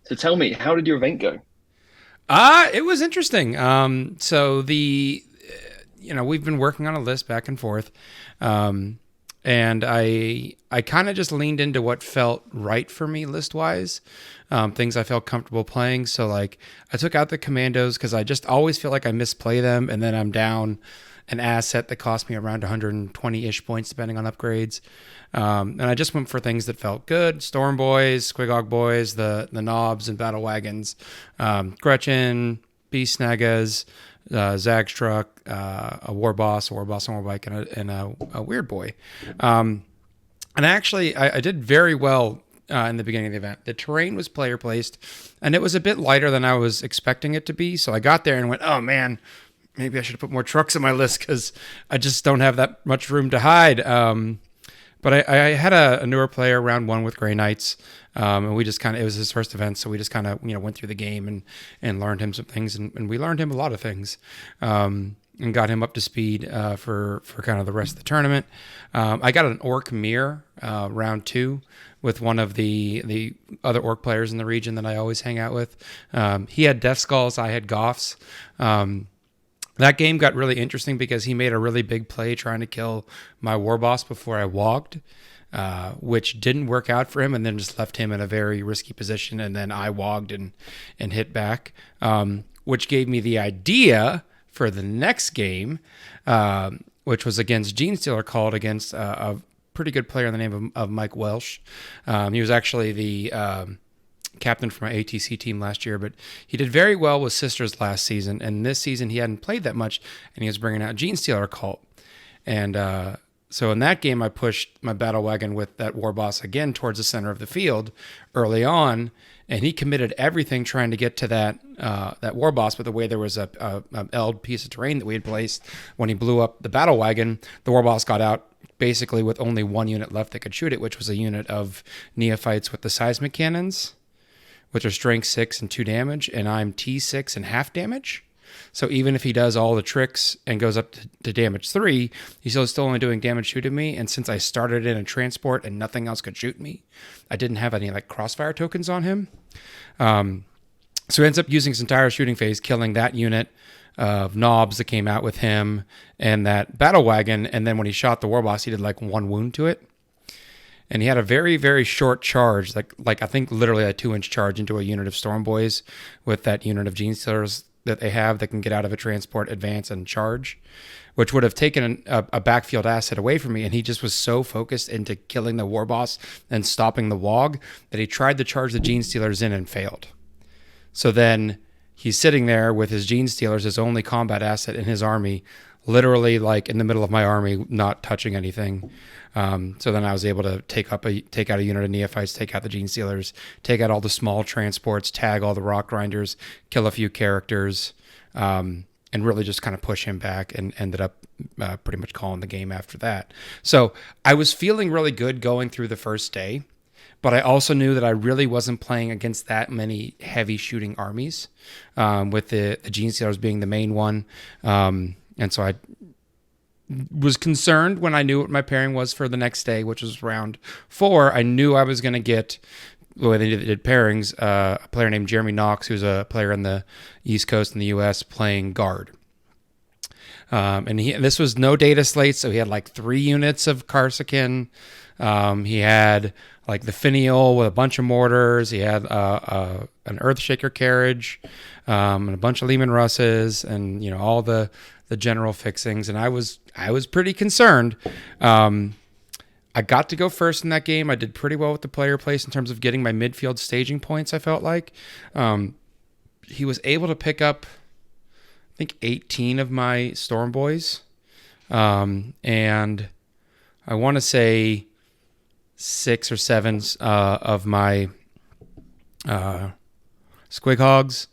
So tell me, how did your event go? It was interesting. We've been working on a list back and forth. Um, and I kind of just leaned into what felt right for me list wise, things I felt comfortable playing. So like I took out the commandos because I just always feel like I misplay them, and then I'm down an asset that cost me around 120-ish points depending on upgrades. And I just went for things that felt good: Storm Boys, Squigog Boys, the Knobs and Battle Wagons, Gretchen, Beast Snagas, Zagstruck, a War Boss on Warbike, and a Weird Boy. And actually, I did very well in the beginning of the event. The terrain was player placed, and it was a bit lighter than I was expecting it to be. So I got there and went, "Oh man, maybe I should have put more trucks on my list because I just don't have that much room to hide." But I had a newer player round one with Grey Knights, and we just kind of, it was his first event, so we just kind of went through the game and learned him some things, and we learned him a lot of things. And got him up to speed for kind of the rest of the tournament. I got an Orc Mirror round two with one of the other Orc players in the region that I always hang out with. He had Death Skulls, I had Goths. That game got really interesting because he made a really big play trying to kill my War Boss before I wogged, which didn't work out for him, and then just left him in a very risky position. And then I wogged and hit back, which gave me the idea for the next game, which was against Gene Stealer, called against a pretty good player in the name of Mike Welsh. He was actually the captain for my ATC team last year, but he did very well with Sisters last season. And this season he hadn't played that much, and he was bringing out Gene Stealer Cult. And so in that game, I pushed my battle wagon with that war boss again towards the center of the field early on, and he committed everything trying to get to that war boss. But the way there was a Eld piece of terrain that we had placed, when he blew up the battle wagon, the war boss got out basically with only one unit left that could shoot it, which was a unit of neophytes with the seismic cannons, which are strength 6 and 2 damage, and I'm T6 and half damage. So even if he does all the tricks and goes up to damage 3, he's still only doing damage 2 to me. And since I started in a transport and nothing else could shoot me, I didn't have any like crossfire tokens on him. So he ends up using his entire shooting phase, killing that unit of knobs that came out with him and that battle wagon. And then when he shot the war boss, he did like 1 wound to it. And he had a very, very short charge, like I think literally a 2-inch charge into a unit of Storm Boys with that unit of Gene Stealers that they have that can get out of a transport, advance, and charge, which would have taken a backfield asset away from me. And he just was so focused into killing the war boss and stopping the Wog that he tried to charge the Gene Stealers in and failed. So then he's sitting there with his Gene Stealers, his only combat asset in his army, literally like in the middle of my army, not touching anything. So then I was able to take out a unit of neophytes, take out the Gene Stealers, take out all the small transports, tag all the rock grinders, kill a few characters, and really just kind of push him back, and ended up pretty much calling the game after that. So I was feeling really good going through the first day, but I also knew that I really wasn't playing against that many heavy shooting armies, with the Gene Stealers being the main one. And so I was concerned when I knew what my pairing was for the next day, which was round 4. I knew I was going to get, the way they did pairings, a player named Jeremy Knox, who's a player in the East Coast in the U.S. playing guard. And this was no data slate, so he had like 3 units of Karsakin. He had like the Finial with a bunch of mortars. He had an Earthshaker carriage, and a bunch of Lehman Russes, and all the general fixings. And I was pretty concerned. I got to go first in that game. I did pretty well with the player place in terms of getting my midfield staging points, I felt like. He was able to pick up, I think, 18 of my Storm Boys. And I want to say 6 or 7 of my Squig Hogs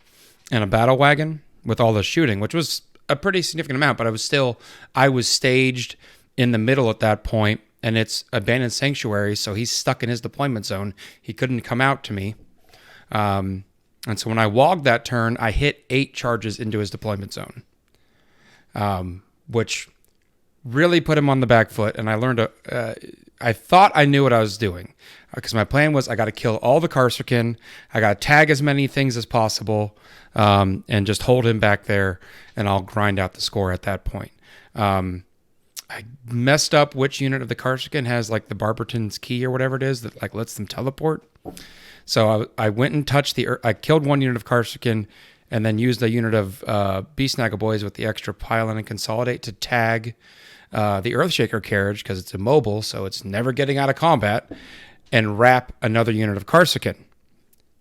and a Battle Wagon with all the shooting, which was a pretty significant amount, but I was staged in the middle at that point, and it's abandoned sanctuary, so he's stuck in his deployment zone. He couldn't come out to me. And so when I wogged that turn, I hit 8 charges into his deployment zone, which really put him on the back foot. And I learned I thought I knew what I was doing, because my plan was I got to kill all the Karsukin, I got to tag as many things as possible, and just hold him back there, and I'll grind out the score at that point. I messed up which unit of the Karsukin has like the Barberton's key or whatever it is that like lets them teleport. So I went and touched I killed one unit of Karsukin, and then used a unit of Beast Snaggle Boys with the extra pile in and consolidate to tag the Earthshaker carriage, because it's immobile, so it's never getting out of combat, and wrap another unit of Karsukin.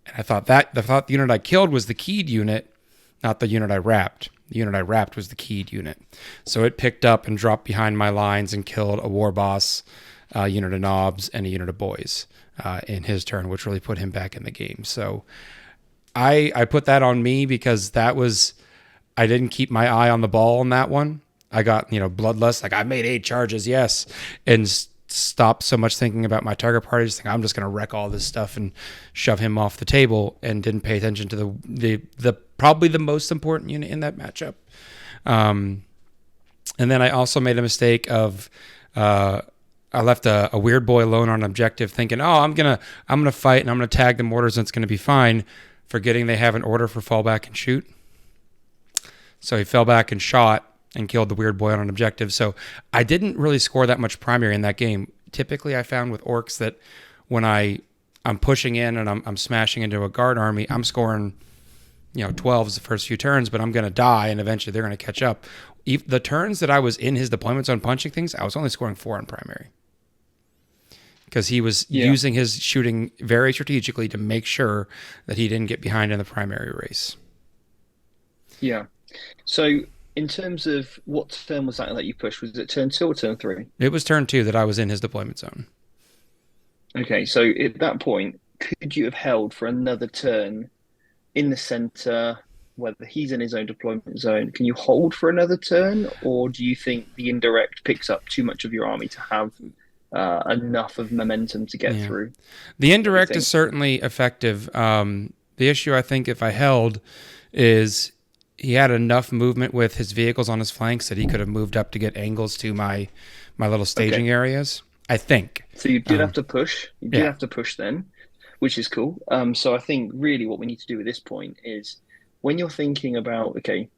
And I thought the unit I killed was the keyed unit, not the unit I wrapped. The unit I wrapped was the keyed unit. So it picked up and dropped behind my lines and killed a war boss, a unit of knobs, and a unit of boys in his turn, which really put him back in the game. So I put that on me, because I didn't keep my eye on the ball on that one. I got, bloodlust, like I made 8 charges, yes, and stopped so much thinking about my target party, just think I'm just going to wreck all this stuff and shove him off the table, and didn't pay attention to the probably the most important unit in that matchup. And then I also made a mistake of I left a weird boy alone on an objective, thinking, oh, I'm gonna fight and I'm gonna tag the mortars and it's gonna be fine, forgetting they have an order for fall back and shoot. So he fell back and shot and killed the weird boy on an objective. So I didn't really score that much primary in that game. Typically, I found with orcs that when I'm pushing in and I'm smashing into a guard army, I'm scoring 12s the first few turns, but I'm going to die, and eventually they're going to catch up. The turns that I was in his deployment zone punching things, I was only scoring 4 on primary, because he was using his shooting very strategically to make sure that he didn't get behind in the primary race. Yeah. So in terms of what turn was that you pushed? Was it turn 2 or turn 3? It was turn 2 that I was in his deployment zone. Okay, so at that point, could you have held for another turn in the center, whether he's in his own deployment zone? Can you hold for another turn, or do you think the indirect picks up too much of your army to have enough of momentum to get through? The indirect is certainly effective. The issue, I think, if I held, is he had enough movement with his vehicles on his flanks that he could have moved up to get angles to my little staging areas, I think. So you did have to push. You did have to push then, which is cool. So I think really what we need to do at this point is, when you're thinking about, okay,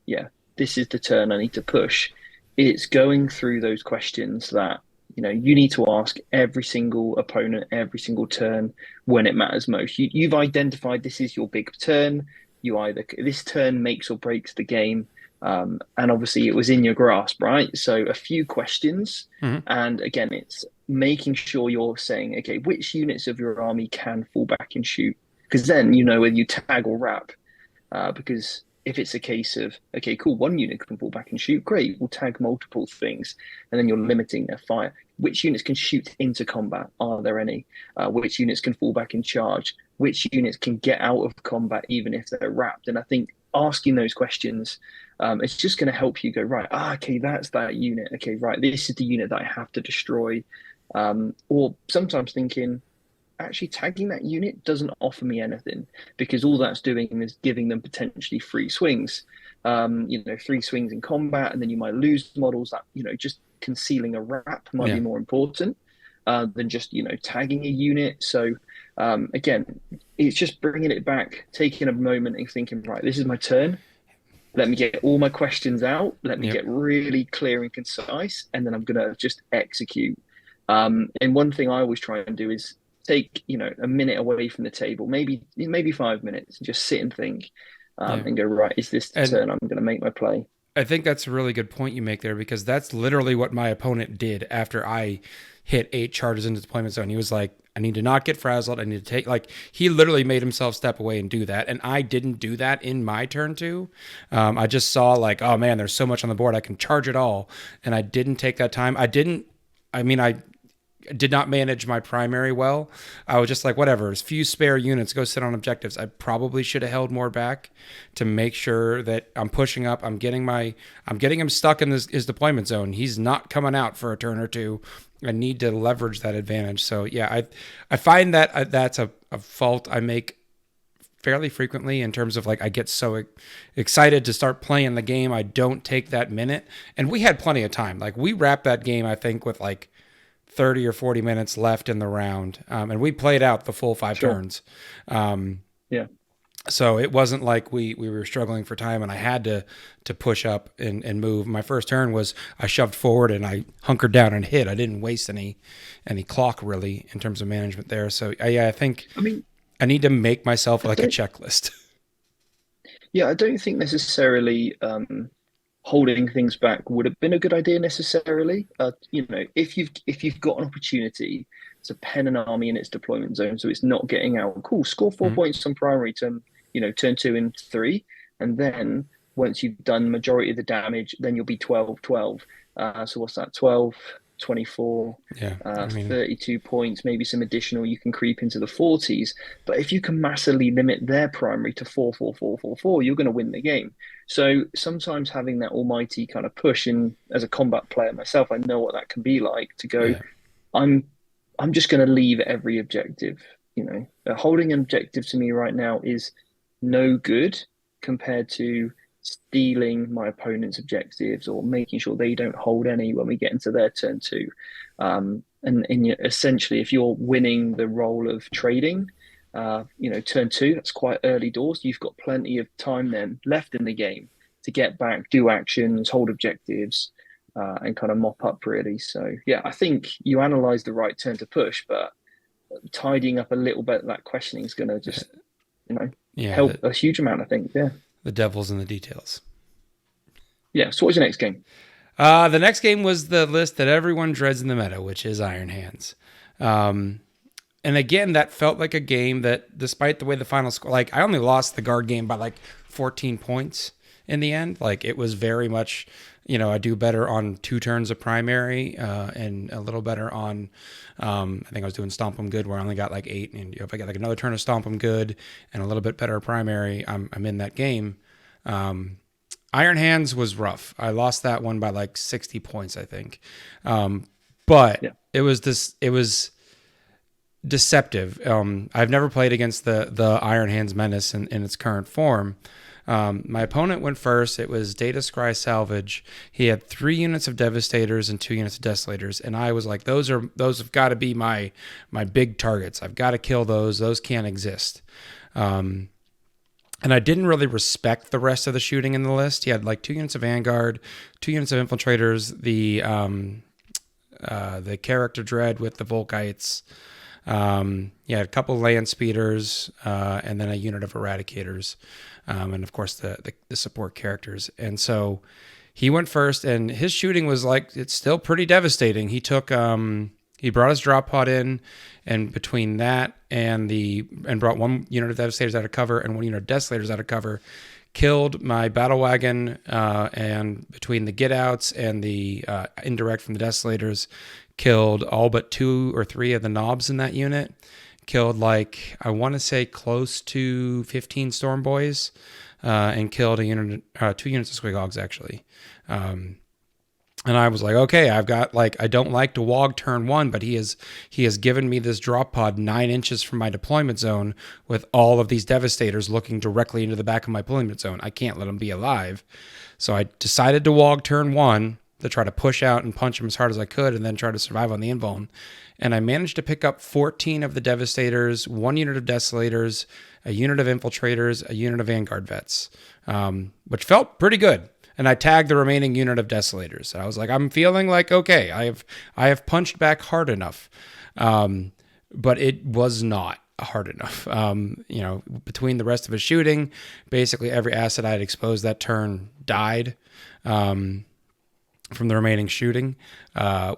this is the turn I need to push, it's going through those questions that you need to ask every single opponent, every single turn when it matters most. You've identified this is your big turn. This turn makes or breaks the game. And obviously it was in your grasp, right? So a few questions. And again, it's making sure you're saying, okay, which units of your army can fall back and shoot? Because then you know whether you tag or wrap. Because if it's a case of, okay, cool, one unit can fall back and shoot, great, we'll tag multiple things. And then you're limiting their fire. Which units can shoot into combat? Are there any? Which units can fall back and charge? Which units can get out of combat even if they're wrapped? And I think asking those questions, it's just going to help you go, right, okay, that's that unit. Okay, right, this is the unit that I have to destroy. Or sometimes thinking, actually tagging that unit doesn't offer me anything, because all that's doing is giving them potentially 3 swings. 3 swings in combat, and then you might lose models that, just concealing a wrap might be more important than just, tagging a unit. So again, it's just bringing it back, taking a moment and thinking, right, this is my turn. Let me get all my questions out. Let me get really clear and concise, and then I'm going to just execute. And one thing I always try and do is take, a minute away from the table, maybe 5 minutes, and just sit and think and go, right, is this the turn I'm going to make my play? I think that's a really good point you make there, because that's literally what my opponent did after I hit 8 charges into the deployment zone. He was like, I need to not get frazzled. I need to take, he literally made himself step away and do that. And I didn't do that in my turn 2. I just saw oh man, there's so much on the board, I can charge it all. And I didn't take that time. I did not manage my primary well. I was just like, whatever, there's few spare units, go sit on objectives. I probably should have held more back to make sure that I'm pushing up. I'm getting him stuck in his deployment zone. He's not coming out for a turn or 2. I need to leverage that advantage. So yeah, I find that that's a fault I make fairly frequently, in terms of I get so excited to start playing the game, I don't take that minute. And we had plenty of time. We wrapped that game, I think, with 30 or 40 minutes left in the round. And we played out the full 5 Sure. turns. Yeah. So it wasn't like we were struggling for time and I had to push up and move. My first turn was I shoved forward and I hunkered down and hit. I didn't waste any clock really in terms of management there. So I think I mean, I need to make myself I like a don't, checklist. yeah, I don't think necessarily holding things back would have been a good idea necessarily. If you've got an opportunity to pen an army in its deployment zone, so it's not getting out. Cool, score 4 points on primary turn. Turn 2 and 3, and then once you've done majority of the damage, then you'll be 12-12. So what's that? 12, 24, Yeah, I mean, 32 points, maybe some additional. You can creep into the 40s. But if you can massively limit their primary to 4-4-4-4-4, you're going to win the game. So sometimes having that almighty kind of push in as a combat player myself, I know what that can be like to go, yeah, I'm I'm just going to leave every objective. Holding an objective to me right now is no good compared to stealing my opponent's objectives or making sure they don't hold any when we get into their turn 2. And essentially, if you're winning the role of trading, turn 2, that's quite early doors. You've got plenty of time then left in the game to get back, do actions, hold objectives, and kind of mop up really. So yeah, I think you analyze the right turn to push, but tidying up a little bit of that questioning is going to just, yeah. help a huge amount, I think. Yeah. The devil's in the details. Yeah. So what's your next game? The next game was the list that everyone dreads in the meta, which is Iron Hands. And again, that felt like a game that, despite the way the final score, like I only lost the guard game by like 14 points in the end. Like it was very much, I do better on 2 turns of primary and a little better on, I think I was doing Stomp 'em Good where I only got like 8. And if I get like another turn of Stomp 'em Good and a little bit better primary, I'm in that game. Iron Hands was rough. I lost that one by like 60 points, I think. But Yeah. it was deceptive. I've never played against the Iron Hands Menace in its current form. My opponent went first. It was Data Scry Salvage. He had 3 units of Devastators and 2 units of Desolators, and I was like, those have got to be my big targets. I've got to kill those. Those can't exist. And I didn't really respect the rest of the shooting in the list. He had like 2 units of Vanguard, 2 units of Infiltrators, the Character Dread with the Volkites. Yeah, a couple land speeders, and then a unit of Eradicators, and of course the support characters. And so he went first, and his shooting was like, it's still pretty devastating. He took he brought his drop pod in, and between that and brought 1 unit of Devastators out of cover and 1 unit of Desolators out of cover, killed my battle wagon, and between the get outs and the indirect from the Desolators, killed all but 2 or 3 of the knobs in that unit. Killed like, I want to say close to 15 Storm Boys, and killed 2 units of Squigogs actually. And I was like, okay, I've got like, I don't like to wog turn 1, but he has given me this drop pod 9 inches from my deployment zone with all of these Devastators looking directly into the back of my deployment zone. I can't let him be alive. So I decided to wog turn 1 to try to push out and punch him as hard as I could and then try to survive on the invuln. And I managed to pick up 14 of the Devastators, 1 unit of Desolators, a unit of Infiltrators, a unit of Vanguard Vets, which felt pretty good. And I tagged the remaining unit of Desolators. I was like, I'm feeling like, okay, I have punched back hard enough. But it was not hard enough. Between the rest of his shooting, basically every asset I had exposed that turn died. From the remaining shooting,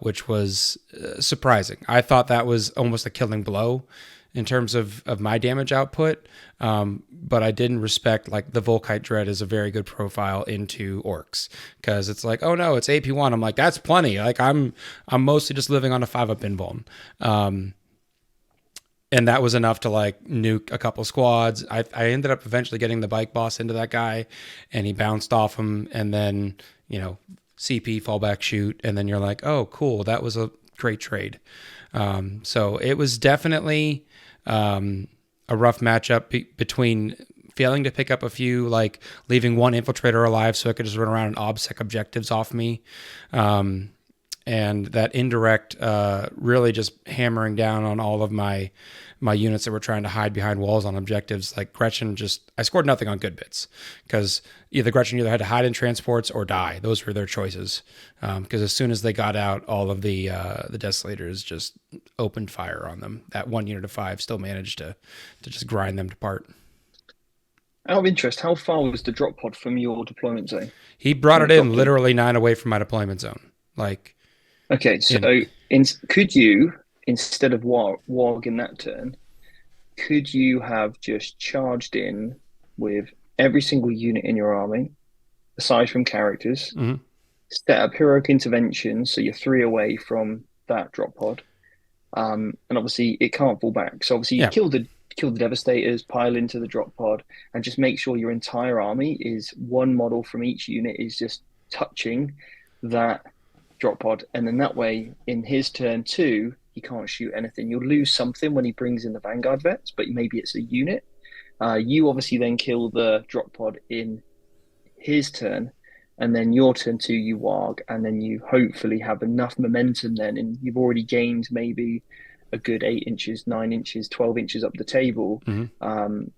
which was surprising. I thought that was almost a killing blow in terms of my damage output, but I didn't respect, like, the Volkite Dread is a very good profile into orcs, because it's like, oh no, it's AP1. I'm like, that's plenty. Like, I'm mostly just living on a 5-up invuln. And that was enough to like nuke a couple squads. I ended up eventually getting the bike boss into that guy, and he bounced off him, and then, CP, fallback, shoot, and then you're like, oh, cool, that was a great trade. So it was definitely a rough matchup between failing to pick up a few, like leaving 1 infiltrator alive so I could just run around and obsec objectives off me, and that indirect really just hammering down on all of my units that were trying to hide behind walls on objectives. Like Gretchen, just I scored nothing on good bits because Gretchen either had to hide in transports or die. Those were their choices. Because as soon as they got out, all of the Desolators just opened fire on them. That 1 unit of 5 still managed to just grind them apart. Out of interest, how far was the drop pod from your deployment zone? He brought it in literally 9 away from my deployment zone. Like, okay, so could you, instead of Warg in that turn, could you have just charged in with every single unit in your army, aside from characters, set up heroic intervention, so you're 3 away from that drop pod, and obviously it can't fall back. So obviously you kill the Devastators, pile into the drop pod, and just make sure your entire army is 1 model from each unit is just touching that drop pod, and then that way in his turn 2 he can't shoot anything. You'll lose something when he brings in the Vanguard vets, but maybe it's a unit. You obviously then kill the drop pod in his turn, and then your turn 2 you warg, and then you hopefully have enough momentum then, and you've already gained maybe a good 8 inches, 9 inches, 12 inches up the table,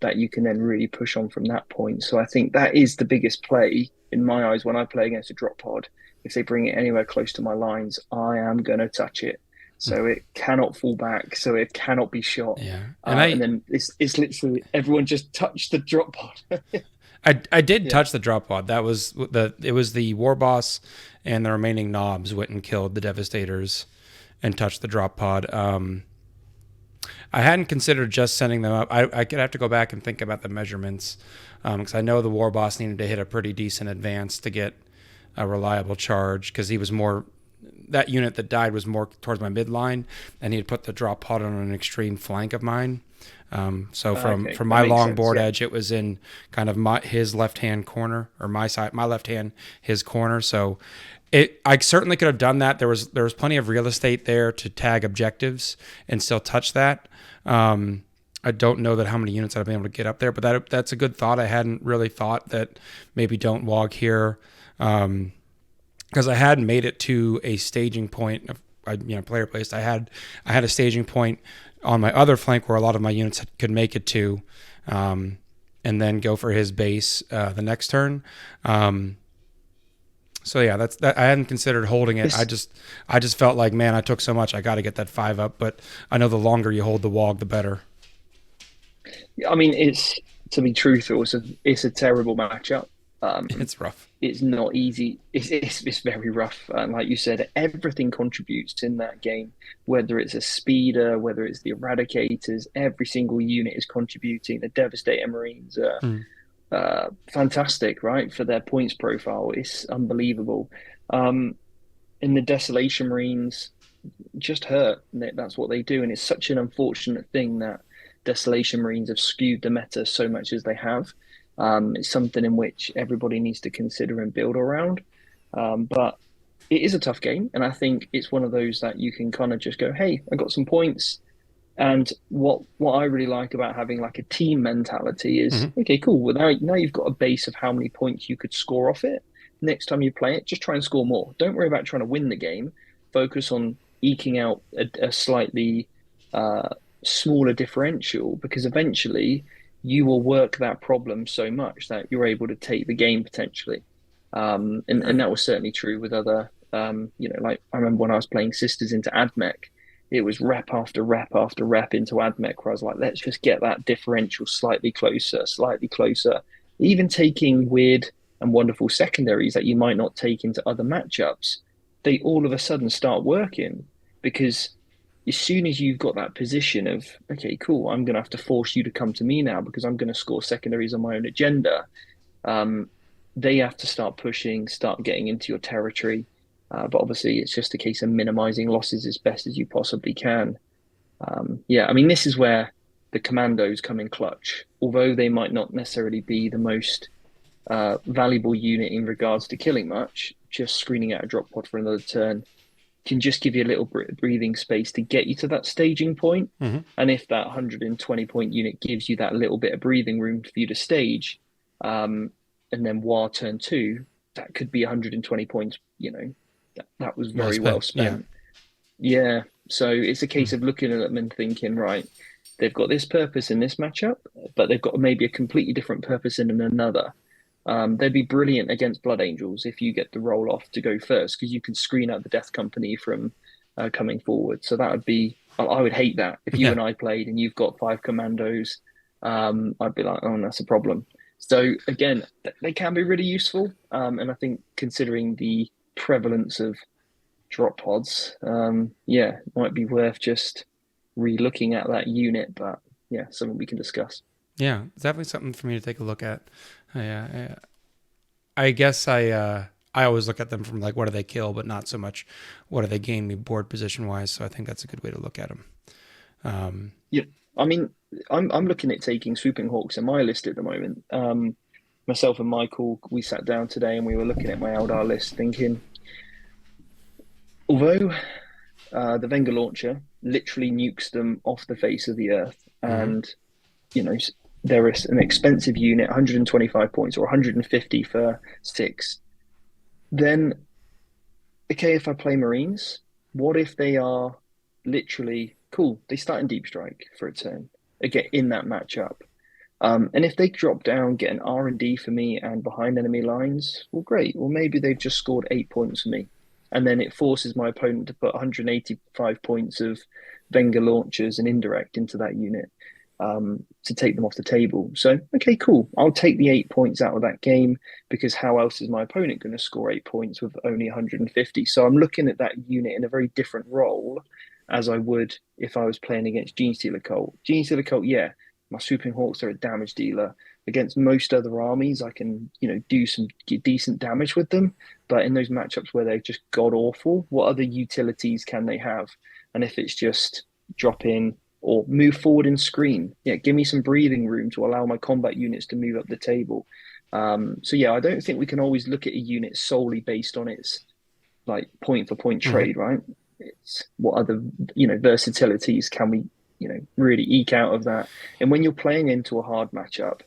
that you can then really push on from that point. So I think that is the biggest play in my eyes when I play against a drop pod. If they bring it anywhere close to my lines, I am going to touch it. So it cannot fall back, so it cannot be shot. Yeah, and then it's literally everyone just touched the drop pod. I did touch the drop pod. It was the war boss and the remaining knobs went and killed the Devastators and touched the drop pod. I hadn't considered just sending them up. I could have to go back and think about the measurements because I know the war boss needed to hit a pretty decent advance to get a reliable charge because he was more. That unit that died was more towards my midline, and he had put the drop pod on an extreme flank of mine. So from my long board edge, it was in kind of his left hand corner, or my side, my left hand, his corner. So I certainly could have done that. There was plenty of real estate there to tag objectives and still touch that. I don't know that how many units I've been able to get up there, but that's a good thought. I hadn't really thought that maybe don't log here. Because I had made it to a staging point of player placed. I had a staging point on my other flank where a lot of my units could make it to, and then go for his base the next turn. So yeah, that's that. I hadn't considered holding it. I just felt like, man, I took so much. I got to get that 5 up. But I know the longer you hold the wog, the better. I mean, it's to be truthful, it's a terrible matchup. It's rough. It's not easy. It's very rough. And like you said, everything contributes in that game, whether it's a speeder, whether it's the eradicators, every single unit is contributing. The Devastator Marines are fantastic, right? For their points profile. It's unbelievable. In the Desolation Marines just hurt. That's what they do. And it's such an unfortunate thing that Desolation Marines have skewed the meta so much as they have. It's something in which everybody needs to consider and build around. But it is a tough game. And I think it's one of those that you can kind of just go, hey, I got some points. And what I really like about having like a team mentality is, okay, cool. Well, now you've got a base of how many points you could score off it. Next time you play it, just try and score more. Don't worry about trying to win the game. Focus on eking out a slightly smaller differential, because eventually you will work that problem so much that you're able to take the game potentially. And that was certainly true with other, like I remember when I was playing Sisters into AdMech, it was rep after rep after rep into AdMech where I was like, let's just get that differential slightly closer. Even taking weird and wonderful secondaries that you might not take into other matchups, they all of a sudden start working, because as soon as you've got that position of, okay, cool, I'm going to have to force you to come to me now because I'm going to score secondaries on my own agenda, they have to start pushing, start getting into your territory. But obviously, it's just a case of minimizing losses as best as you possibly can. I mean, this is where the commandos come in clutch. Although they might not necessarily be the most valuable unit in regards to killing much, just screening out a drop pod for another turn can just give you a little breathing space to get you to that staging point. And if that 120 point unit gives you that little bit of breathing room for you to stage, and then while turn 2, that could be 120 points, that was Well very well spent. Yeah. spent. Yeah. So it's a case of looking at them and thinking, right, they've got this purpose in this matchup, but they've got maybe a completely different purpose in another. They'd be brilliant against Blood Angels if you get the roll off to go first, because you can screen out the Death Company from coming forward. So that would be, I would hate that if you Yeah. and I played and you've got five commandos. I'd be like, oh, that's a problem. So again, they can be really useful, and I think considering the prevalence of drop pods, yeah, it might be worth just re-looking at that unit. But yeah, something we can discuss. Yeah. It's definitely something for me to take a look at. Yeah. I guess I always look at them from like what do they kill, but not so much what do they gain me board position wise. So I think that's a good way to look at them. Yeah, I mean, I'm looking at taking swooping hawks in my list at the moment. Myself and Michael, we sat down today and we were looking at my Eldar list, thinking, although the Venga launcher literally nukes them off the face of the earth, Mm-hmm. and you know there is an expensive unit, 125 points or 150 for six, then okay, if I play Marines, what if they are literally cool? They start in deep strike for a turn, again in that matchup. And if they drop down, get an R&D for me and behind enemy lines, well, great. Well, maybe they've just scored 8 points for me. And then it forces my opponent to put 185 points of Venga launchers and indirect into that unit to take them off the table. So, okay, cool. I'll take the 8 points out of that game because how else is my opponent going to score 8 points with only 150? So I'm looking at that unit in a very different role as I would if I was playing against Genestealer Cult. Genestealer Cult, yeah, my swooping hawks are a damage dealer. Against most other armies, I can, do some decent damage with them. But in those matchups where they're just god awful, what other utilities can they have? And if it's just drop in or move forward and screen, yeah, give me some breathing room to allow my combat units to move up the table. So yeah, I don't think we can always look at a unit solely based on its like point for point Mm-hmm. trade, right? It's what other versatilities can we really eke out of that. And when you're playing into a hard matchup,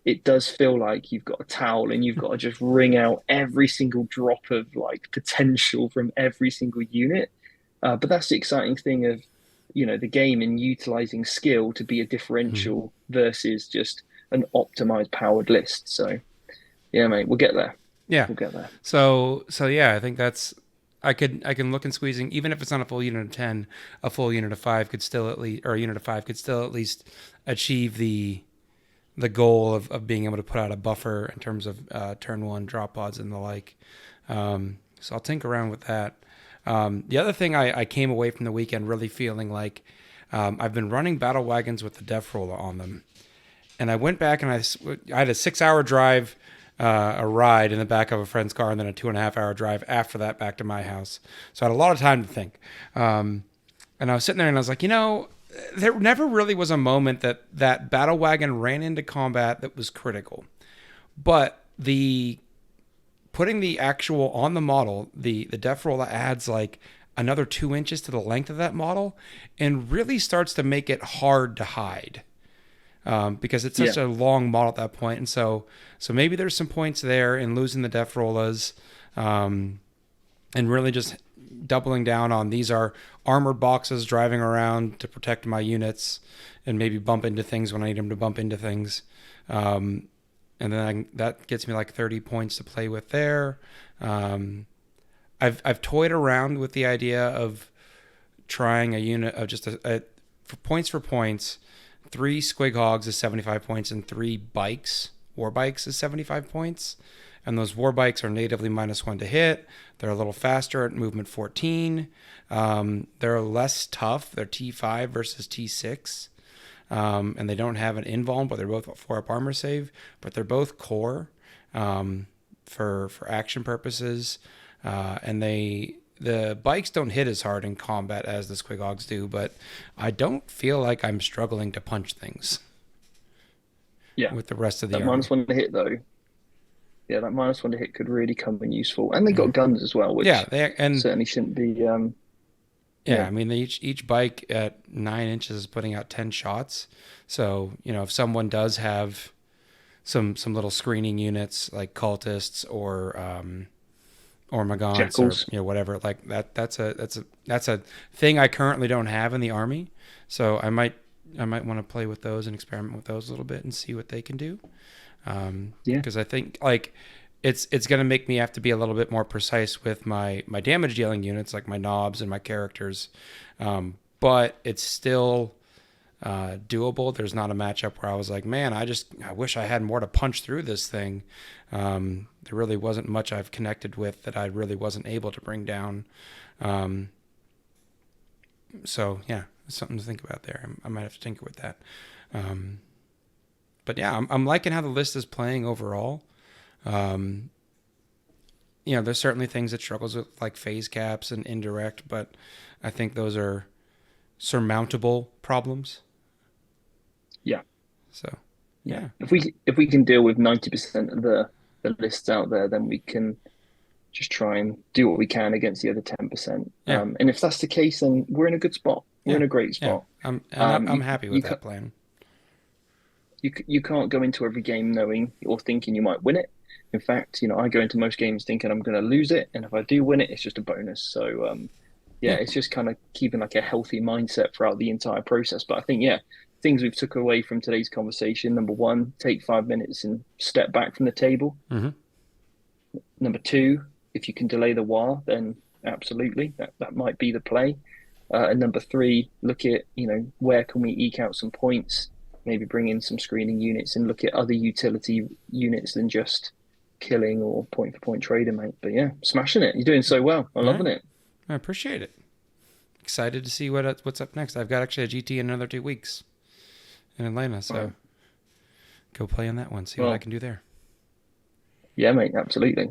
it does feel like you've got a towel and you've got to just wring out every single drop of like potential from every single unit. But that's the exciting thing of the game and utilizing skill to be a Mm-hmm. differential versus just an optimized powered list. So yeah, mate, we'll get there. Yeah. We'll get there. So yeah, I think that's I can look and squeezing even if it's not a full unit of 10, a full unit of 5 could still at least or a unit of 5 could still at least achieve the goal of being able to put out a buffer in terms of turn one drop pods and the like. So I'll tinker around with that. The other thing I came away from the weekend really feeling like I've been running battle wagons with the def roller on them, and I went back and I had a 6 hour drive, a ride in the back of a friend's car, and then a 2.5 hour drive after that back to my house. So I had a lot of time to think. And I was sitting there and I was like, there never really was a moment that battle wagon ran into combat that was critical, but the putting the actual on the model, the def roller adds like another 2 inches to the length of that model, and really starts to make it hard to hide because it's Yeah. such a long model at that point. And so maybe there's some points there in losing the def rollers, and really just doubling down on these are armored boxes driving around to protect my units and maybe bump into things when I need them to bump into things. And then that gets me like 30 points to play with there. I've toyed around with the idea of trying a unit of just for points, 3 squig hogs is 75 points and 3 war bikes is 75 points. And those war bikes are natively -1 to hit. They're a little faster at movement 14. They're less tough. They're T5 versus T6. And they don't have an invuln, but they're both 4-up armor save. But they're both core for action purposes. And the bikes don't hit as hard in combat as the squig hogs do, but I don't feel like I'm struggling to punch things Yeah. with the rest of the That army. -1 to hit though. Yeah, that -1 to hit could really come in useful. And they got Mhm. guns as well, Yeah, which certainly shouldn't be yeah, yeah. I mean, each bike at 9 inches is putting out 10 shots. So if someone does have some little screening units like cultists or or my gaunts or Jackals. whatever like that. That's a thing I currently don't have in the army, so I might want to play with those and experiment with those a little bit and see what they can do. Yeah. Because I think like it's going to make me have to be a little bit more precise with my damage dealing units, like my knobs and my characters. But it's still doable. There's not a matchup where I was like, man, I wish I had more to punch through this thing. There really wasn't much I've connected with that I really wasn't able to bring down. So yeah, something to think about there. I might have to tinker with that. But yeah, I'm liking how the list is playing overall. There's certainly things it struggles with, like phase caps and indirect, but I think those are surmountable problems. Yeah. So, Yeah. yeah. If we can deal with 90% of the lists out there, then we can just try and do what we can against the other 10%. Yeah. And if that's the case, then we're in a good spot. We're Yeah. in a great Yeah. spot. I'm happy with You that plan. you can't go into every game knowing or thinking you might win it. In fact, I go into most games thinking I'm going to lose it, and if I do win it, it's just a bonus. So yeah, Yeah. it's just kind of keeping like a healthy mindset throughout the entire process. But I think yeah, things we've took away from today's conversation: number one, take 5 minutes and step back from the table. Mm-hmm. Number two, if you can delay the war, then absolutely that might be the play. And number three, look at where can we eke out some points, maybe bring in some screening units and look at other utility units than just killing or point for point trading, mate. But yeah, smashing it. You're doing so well. I'm All right. loving it. I appreciate it. Excited to see what's up next. I've got actually a GT in another 2 weeks in Atlanta, so Right. go play on that one. See what I Well, can do there. yeah, mate, absolutely.